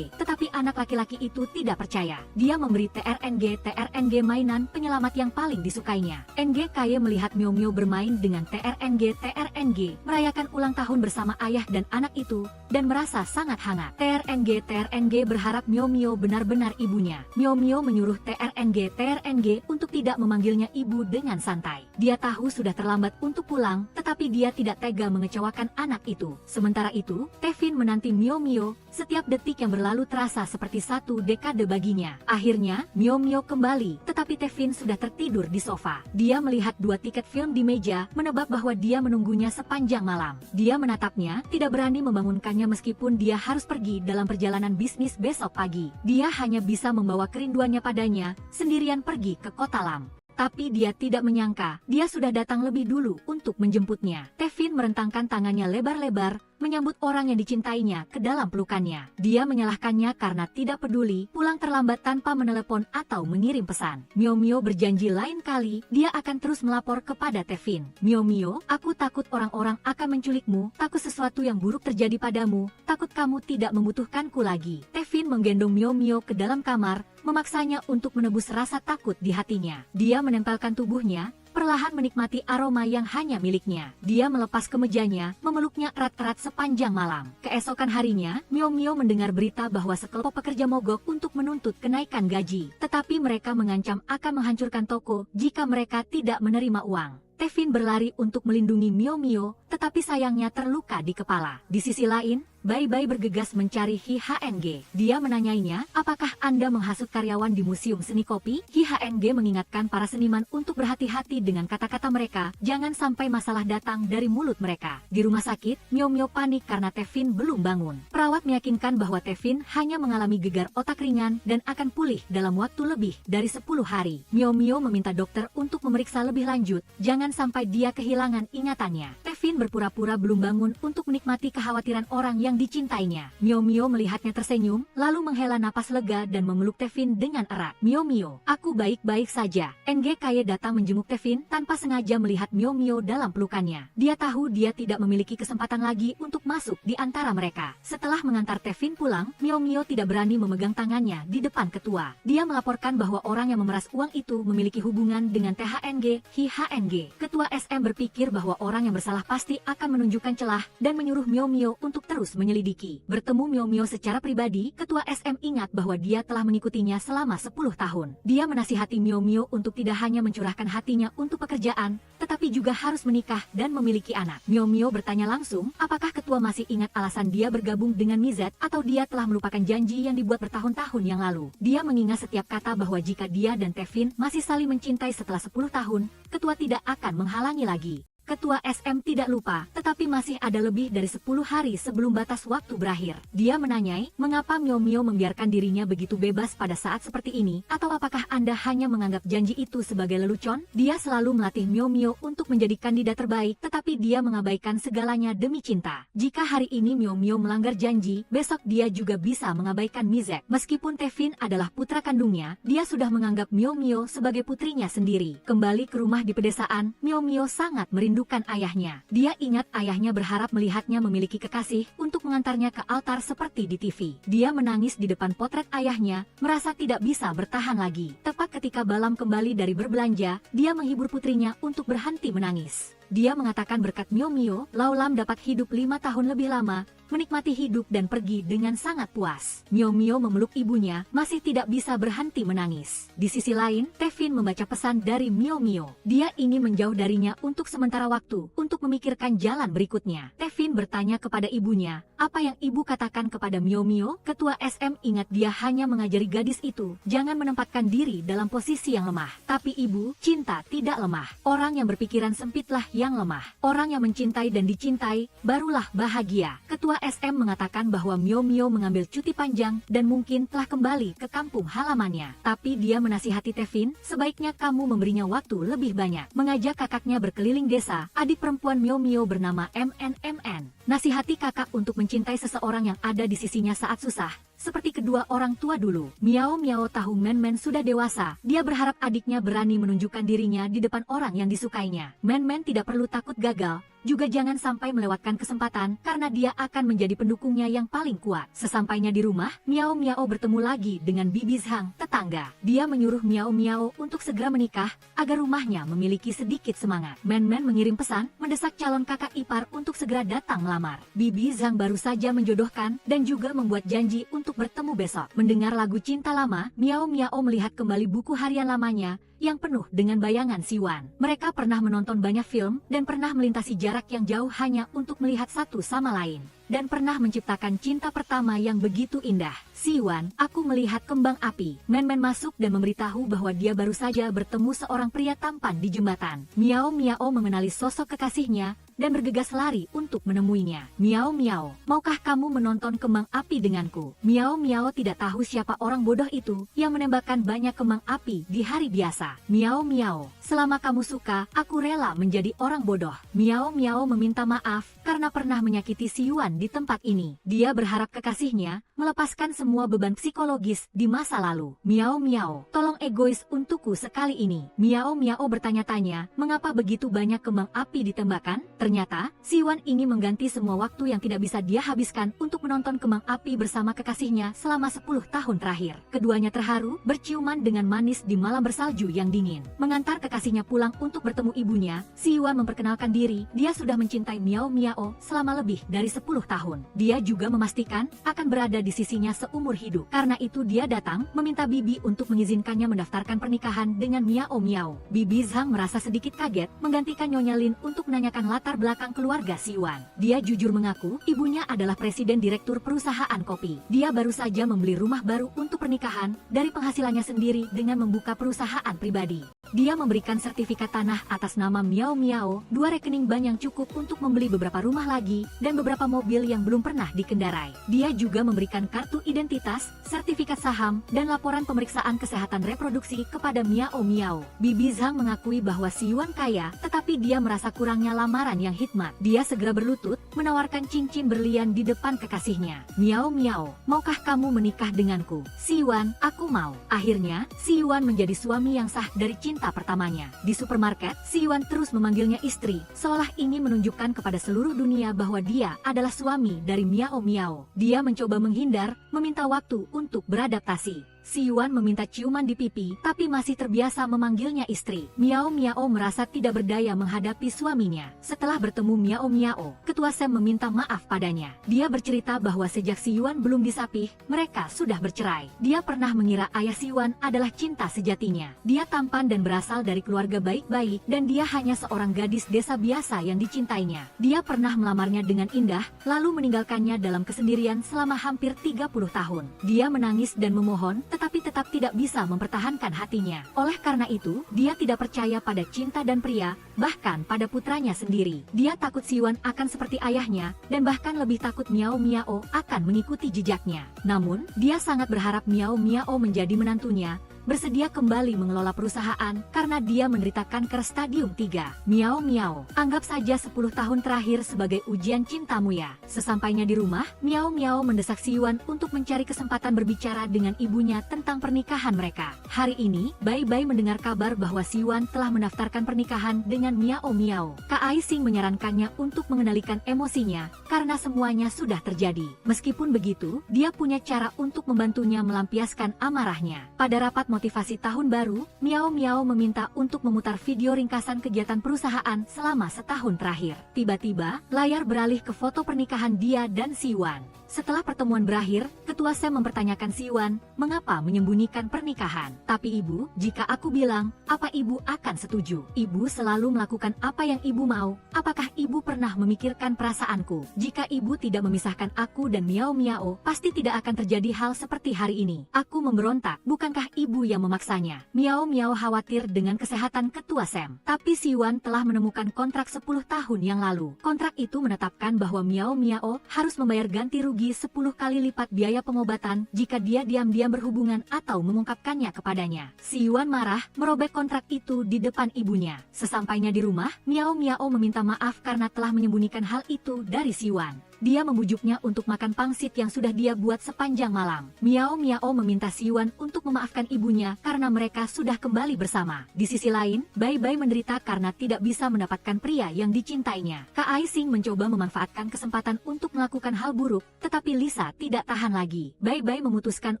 tetapi anak laki-laki itu tidak percaya. Dia memberi TRNG mainan penyelamat yang paling disukainya. NGKY melihat Mio Mio bermain dengan TRNG, merayakan ulang tahun bersama ayah dan anak itu, dan merasa sangat hangat. TRNG berharap Mio Mio benar-benar ibunya. Mio Mio menyuruh TRNG untuk tidak memanggilnya ibu dengan santai. Dia tahu sudah terlambat untuk pulang, tetapi dia tidak tega mengecewakan anak itu. Sementara itu, Tevin menanti Mio Mio, setiap detik yang berlalu terasa seperti 1 dekade baginya. Akhirnya, Mio Mio kembali, tetapi Tevin sudah tertidur di sofa. Dia melihat 2 tiket film di meja, menebak bahwa dia menunggunya sepanjang malam. Dia menatapnya, tidak berani membangunkannya meskipun dia harus pergi dalam perjalanan bisnis besok pagi. Dia hanya bisa membawa kerinduannya padanya, sendirian pergi ke kota Lam. Tapi dia tidak menyangka, dia sudah datang lebih dulu untuk menjemputnya. Tevin merentangkan tangannya lebar-lebar, menyambut orang yang dicintainya ke dalam pelukannya. Dia menyalahkannya karena tidak peduli, pulang terlambat tanpa menelepon atau mengirim pesan. Mio Mio berjanji lain kali, dia akan terus melapor kepada Tevin. Mio Mio, aku takut orang-orang akan menculikmu, takut sesuatu yang buruk terjadi padamu, takut kamu tidak membutuhkanku lagi. Tevin menggendong Mio Mio ke dalam kamar, memaksanya untuk menebus rasa takut di hatinya. Dia menempelkan tubuhnya, perlahan menikmati aroma yang hanya miliknya. Dia melepas kemejanya, memeluknya erat-erat sepanjang malam. Keesokan harinya, Mio Mio mendengar berita bahwa sekelompok pekerja mogok untuk menuntut kenaikan gaji. Tetapi mereka mengancam akan menghancurkan toko jika mereka tidak menerima uang. Tevin berlari untuk melindungi Mio Mio, tetapi sayangnya terluka di kepala. Di sisi lain, Bai Bai bergegas mencari Hi HNG. Dia menanyainya, apakah Anda menghasut karyawan di Museum Seni Kopi? Hi HNG mengingatkan para seniman untuk berhati-hati dengan kata-kata mereka, jangan sampai masalah datang dari mulut mereka. Di rumah sakit, Mio Mio panik karena Tevin belum bangun. Perawat meyakinkan bahwa Tevin hanya mengalami gegar otak ringan dan akan pulih dalam waktu lebih dari 10 hari. Mio Mio meminta dokter untuk memeriksa lebih lanjut, jangan sampai dia kehilangan ingatannya. Tevin berpura-pura belum bangun untuk menikmati kekhawatiran orang yang dicintainya. Mio Mio melihatnya tersenyum, lalu menghela napas lega dan memeluk Tevin dengan erat. Mio Mio, aku baik-baik saja. NGKY datang menjenguk Tevin tanpa sengaja melihat Mio Mio dalam pelukannya. Dia tahu dia tidak memiliki kesempatan lagi untuk masuk di antara mereka. Setelah mengantar Tevin pulang, Mio Mio tidak berani memegang tangannya di depan ketua. Dia melaporkan bahwa orang yang memeras uang itu memiliki hubungan dengan THNG, Hi HNG. Ketua SM berpikir bahwa orang yang bersalah pasti akan menunjukkan celah dan menyuruh Mio Mio untuk terus menyelidiki. Bertemu Mio Mio secara pribadi, Ketua SM ingat bahwa dia telah mengikutinya selama 10 tahun. Dia menasihati Mio Mio untuk tidak hanya mencurahkan hatinya untuk pekerjaan, tetapi juga harus menikah dan memiliki anak. Mio Mio bertanya langsung, apakah ketua masih ingat alasan dia bergabung dengan Mizet atau dia telah melupakan janji yang dibuat bertahun-tahun yang lalu. Dia mengingat setiap kata bahwa jika dia dan Tevin masih saling mencintai setelah 10 tahun, ketua tidak akan menghalangi lagi. Ketua SM tidak lupa, tetapi masih ada lebih dari 10 hari sebelum batas waktu berakhir. Dia menanyai, mengapa Mio Mio membiarkan dirinya begitu bebas pada saat seperti ini, atau apakah Anda hanya menganggap janji itu sebagai lelucon? Dia selalu melatih Mio Mio untuk menjadi kandidat terbaik, tetapi dia mengabaikan segalanya demi cinta. Jika hari ini Mio Mio melanggar janji, besok dia juga bisa mengabaikan Mizet. Meskipun Tevin adalah putra kandungnya, dia sudah menganggap Mio Mio sebagai putrinya sendiri. Kembali ke rumah di pedesaan, Mio Mio sangat merindukan ayahnya. Dia ingat ayahnya berharap melihatnya memiliki kekasih untuk mengantarnya ke altar seperti di TV. Dia menangis di depan potret ayahnya, merasa tidak bisa bertahan lagi. Tepat ketika Balam kembali dari berbelanja, dia menghibur putrinya untuk berhenti menangis. Dia mengatakan berkat Mio Mio, Laulam dapat hidup 5 tahun lebih lama, menikmati hidup dan pergi dengan sangat puas. Mio Mio memeluk ibunya, masih tidak bisa berhenti menangis. Di sisi lain, Tevin membaca pesan dari Mio Mio. Dia ingin menjauh darinya untuk sementara waktu, untuk memikirkan jalan berikutnya. Tevin bertanya kepada ibunya, apa yang ibu katakan kepada Mio Mio? Ketua SM ingat dia hanya mengajari gadis itu, jangan menempatkan diri dalam posisi yang lemah. Tapi ibu, cinta tidak lemah. Orang yang berpikiran sempitlah yang lemah. Orang yang mencintai dan dicintai, barulah bahagia. Ketua SM mengatakan bahwa Mio Mio mengambil cuti panjang dan mungkin telah kembali ke kampung halamannya. Tapi dia menasihati Tevin, sebaiknya kamu memberinya waktu lebih banyak. Mengajak kakaknya berkeliling desa, adik perempuan Mio Mio bernama MN. Nasihati kakak untuk mencintai seseorang yang ada di sisinya saat susah, seperti kedua orang tua dulu. Miao Miao tahu Men Men sudah dewasa. Dia berharap adiknya berani menunjukkan dirinya di depan orang yang disukainya. Men Men tidak perlu takut gagal, juga jangan sampai melewatkan kesempatan karena dia akan menjadi pendukungnya yang paling kuat. Sesampainya di rumah, Miao Miao bertemu lagi dengan Bibi Zhang, tetangga. Dia menyuruh Miao Miao untuk segera menikah agar rumahnya memiliki sedikit semangat. Men Men mengirim pesan, mendesak calon kakak ipar untuk segera datang melamar. Bibi Zhang baru saja menjodohkan dan juga membuat janji untuk bertemu besok. Mendengar lagu Cinta Lama, Miao Miao melihat kembali buku harian lamanya yang penuh dengan bayangan Siwan. Mereka pernah menonton banyak film dan pernah melintasi jarak yang jauh hanya untuk melihat satu sama lain. Dan pernah menciptakan cinta pertama yang begitu indah. Siwan, aku melihat kembang api. Men Men masuk dan memberitahu bahwa dia baru saja bertemu seorang pria tampan di jembatan. Miao Miao mengenali sosok kekasihnya, dan bergegas lari untuk menemuinya. Miao Miao, maukah kamu menonton kembang api denganku? Miao Miao tidak tahu siapa orang bodoh itu yang menembakkan banyak kembang api di hari biasa. Miao Miao, selama kamu suka, aku rela menjadi orang bodoh. Miao Miao meminta maaf karena pernah menyakiti Si Yuan di tempat ini. Dia berharap kekasihnya melepaskan semua beban psikologis di masa lalu. Miao Miao, tolong egois untukku sekali ini. Miao Miao bertanya-tanya, mengapa begitu banyak kembang api ditembakkan? Ternyata, Si Yuan ingin mengganti semua waktu yang tidak bisa dia habiskan untuk menonton kembang api bersama kekasihnya selama 10 tahun terakhir. Keduanya terharu, berciuman dengan manis di malam bersalju yang dingin. Mengantar kekasihnya pulang untuk bertemu ibunya, Si Yuan memperkenalkan diri, dia sudah mencintai Miao Miao selama lebih dari 10 tahun. Dia juga memastikan akan berada di sisinya seumur hidup. Karena itu dia datang meminta Bibi untuk mengizinkannya mendaftarkan pernikahan dengan Miao Miao. Bibi Zhang merasa sedikit kaget menggantikan Nyonya Lin untuk menanyakan latar belakang keluarga Si Yuan. Dia jujur mengaku ibunya adalah presiden direktur perusahaan kopi. Dia baru saja membeli rumah baru untuk pernikahan dari penghasilannya sendiri dengan membuka perusahaan pribadi. Dia memberikan sertifikat tanah atas nama Miao Miao, 2 rekening bank yang cukup untuk membeli beberapa rumah lagi, dan beberapa mobil yang belum pernah dikendarai. Dia juga memberikan kartu identitas, sertifikat saham, dan laporan pemeriksaan kesehatan reproduksi kepada Miao Miao. Bibi Zhang mengakui bahwa Si Yuan kaya, tetapi dia merasa kurangnya lamaran yang hikmat. Dia segera berlutut, menawarkan cincin berlian di depan kekasihnya. Miao Miao, maukah kamu menikah denganku? Si Yuan, aku mau. Akhirnya, Si Yuan menjadi suami yang sah dari cinta pertamanya. Di supermarket, Si Yuan terus memanggilnya istri, seolah ingin menunjukkan kepada seluruh dunia bahwa dia adalah suami dari Miao Miao. Dia mencoba menghindar, meminta waktu untuk beradaptasi. Si Yuan meminta ciuman di pipi, tapi masih terbiasa memanggilnya istri. Miao Miao merasa tidak berdaya menghadapi suaminya. Setelah bertemu Miao Miao, Ketua Sam meminta maaf padanya. Dia bercerita bahwa sejak Si Yuan belum disapih, mereka sudah bercerai. Dia pernah mengira ayah Si Yuan adalah cinta sejatinya. Dia tampan dan berasal dari keluarga baik-baik, dan dia hanya seorang gadis desa biasa yang dicintainya. Dia pernah melamarnya dengan indah, lalu meninggalkannya dalam kesendirian selama hampir 30 tahun. Dia menangis dan memohon, tetapi tetap tidak bisa mempertahankan hatinya. Oleh karena itu, dia tidak percaya pada cinta dan pria, bahkan pada putranya sendiri. Dia takut Si Yuan akan seperti ayahnya, dan bahkan lebih takut Miao Miao akan mengikuti jejaknya. Namun, dia sangat berharap Miao Miao menjadi menantunya, bersedia kembali mengelola perusahaan karena dia menderita kanker stadium 3. Miao Miao, anggap saja 10 tahun terakhir sebagai ujian cintamu ya. Sesampainya di rumah, Miao Miao mendesak Si Yuan untuk mencari kesempatan berbicara dengan ibunya tentang pernikahan mereka. Hari ini, Bai Bai mendengar kabar bahwa Si Yuan telah mendaftarkan pernikahan dengan Miao Miao. Kak Aising menyarankannya untuk mengendalikan emosinya karena semuanya sudah terjadi. Meskipun begitu, dia punya cara untuk membantunya melampiaskan amarahnya. Pada rapat motivasi tahun baru, Miao Miao meminta untuk memutar video ringkasan kegiatan perusahaan selama setahun terakhir. Tiba-tiba, layar beralih ke foto pernikahan dia dan Si Yuan. Setelah pertemuan berakhir, Ketua Sam mempertanyakan Si Yuan, mengapa menyembunyikan pernikahan? Tapi ibu, jika aku bilang, apa ibu akan setuju? Ibu selalu melakukan apa yang ibu mau. Apakah ibu pernah memikirkan perasaanku? Jika ibu tidak memisahkan aku dan Miao Miao, pasti tidak akan terjadi hal seperti hari ini. Aku memberontak, bukankah ibu yang memaksanya? Miao Miao khawatir dengan kesehatan Ketua Sam. Tapi Si Yuan telah menemukan kontrak 10 tahun yang lalu. Kontrak itu menetapkan bahwa Miao Miao harus membayar ganti rugi 10 kali lipat biaya pengobatan jika dia diam-diam berhubungan atau mengungkapkannya kepadanya. Si Yuan marah, merobek kontrak itu di depan ibunya. Sesampainya di rumah, Miao Miao meminta maaf karena telah menyembunyikan hal itu dari Si Yuan. Dia membujuknya untuk makan pangsit yang sudah dia buat sepanjang malam. Miao Miao meminta Si Yuan untuk memaafkan ibunya karena mereka sudah kembali bersama. Di sisi lain, Bai Bai menderita karena tidak bisa mendapatkan pria yang dicintainya. Kak Aising mencoba memanfaatkan kesempatan untuk melakukan hal buruk, tetapi Lisa tidak tahan lagi. Bai Bai memutuskan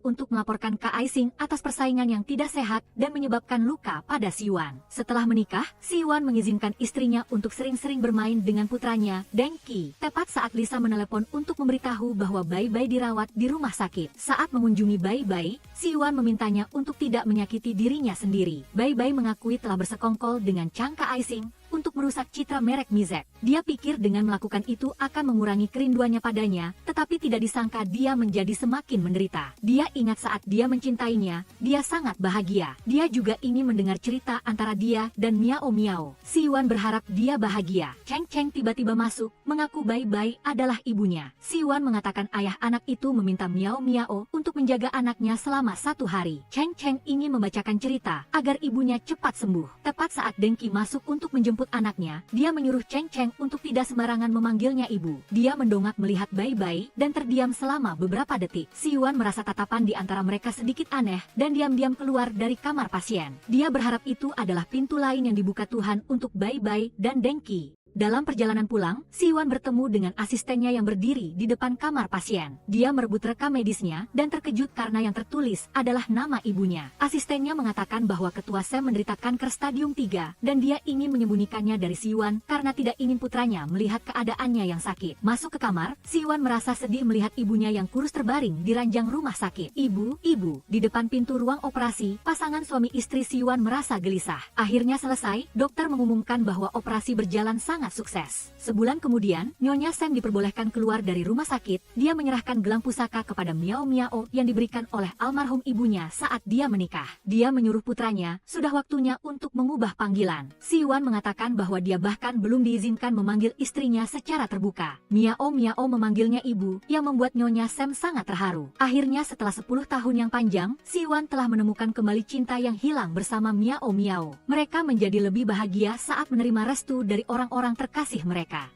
untuk melaporkan Kak Aising atas persaingan yang tidak sehat dan menyebabkan luka pada Si Yuan. Setelah menikah, Si Yuan mengizinkan istrinya untuk sering-sering bermain dengan putranya, Deng Qi. Tepat saat Lisa menelepon untuk memberitahu bahwa Bai Bai dirawat di rumah sakit. Saat mengunjungi Bai Bai, Si Yuan memintanya untuk tidak menyakiti dirinya sendiri. Bai Bai mengakui telah bersekongkol dengan Chang Kak Aising untuk merusak citra merek Mizek. Dia pikir dengan melakukan itu akan mengurangi kerinduannya padanya, tetapi tidak disangka dia menjadi semakin menderita. Dia ingat saat dia mencintainya, dia sangat bahagia. Dia juga ingin mendengar cerita antara dia dan Miao Miao. Siwan berharap dia bahagia. Cheng Cheng tiba-tiba masuk, mengaku Bai Bai adalah ibunya. Siwan mengatakan ayah anak itu meminta Miao Miao untuk menjaga anaknya selama 1 hari. Cheng Cheng ingin membacakan cerita agar ibunya cepat sembuh. Tepat saat Dengki masuk untuk menjemput anaknya, dia menyuruh Cheng Cheng untuk tidak sembarangan memanggilnya ibu. Dia mendongak melihat Bai Bai dan terdiam selama beberapa detik. Siwan merasa tatapan di antara mereka sedikit aneh dan diam-diam keluar dari kamar pasien. Dia berharap itu adalah pintu lain yang dibuka Tuhan untuk Bai Bai dan Dengki. Dalam perjalanan pulang, Siwan bertemu dengan asistennya yang berdiri di depan kamar pasien. Dia merebut rekam medisnya dan terkejut karena yang tertulis adalah nama ibunya. Asistennya mengatakan bahwa ketua Sam menderita kanker stadium 3 dan dia ingin menyembunyikannya dari Siwan karena tidak ingin putranya melihat keadaannya yang sakit. Masuk ke kamar, Siwan merasa sedih melihat ibunya yang kurus terbaring di ranjang rumah sakit. Ibu. Di depan pintu ruang operasi, pasangan suami istri Siwan merasa gelisah. Akhirnya selesai, dokter mengumumkan bahwa operasi berjalan sangat sukses. Sebulan kemudian, Nyonya Sam diperbolehkan keluar dari rumah sakit. Dia menyerahkan gelang pusaka kepada Miao Miao yang diberikan oleh almarhum ibunya saat dia menikah. Dia menyuruh putranya, sudah waktunya untuk mengubah panggilan. Siwan mengatakan bahwa dia bahkan belum diizinkan memanggil istrinya secara terbuka. Miao Miao memanggilnya ibu, yang membuat Nyonya Sam sangat terharu. Akhirnya setelah 10 tahun yang panjang, Siwan telah menemukan kembali cinta yang hilang bersama Miao Miao. Mereka menjadi lebih bahagia saat menerima restu dari orang-orang terkasih mereka.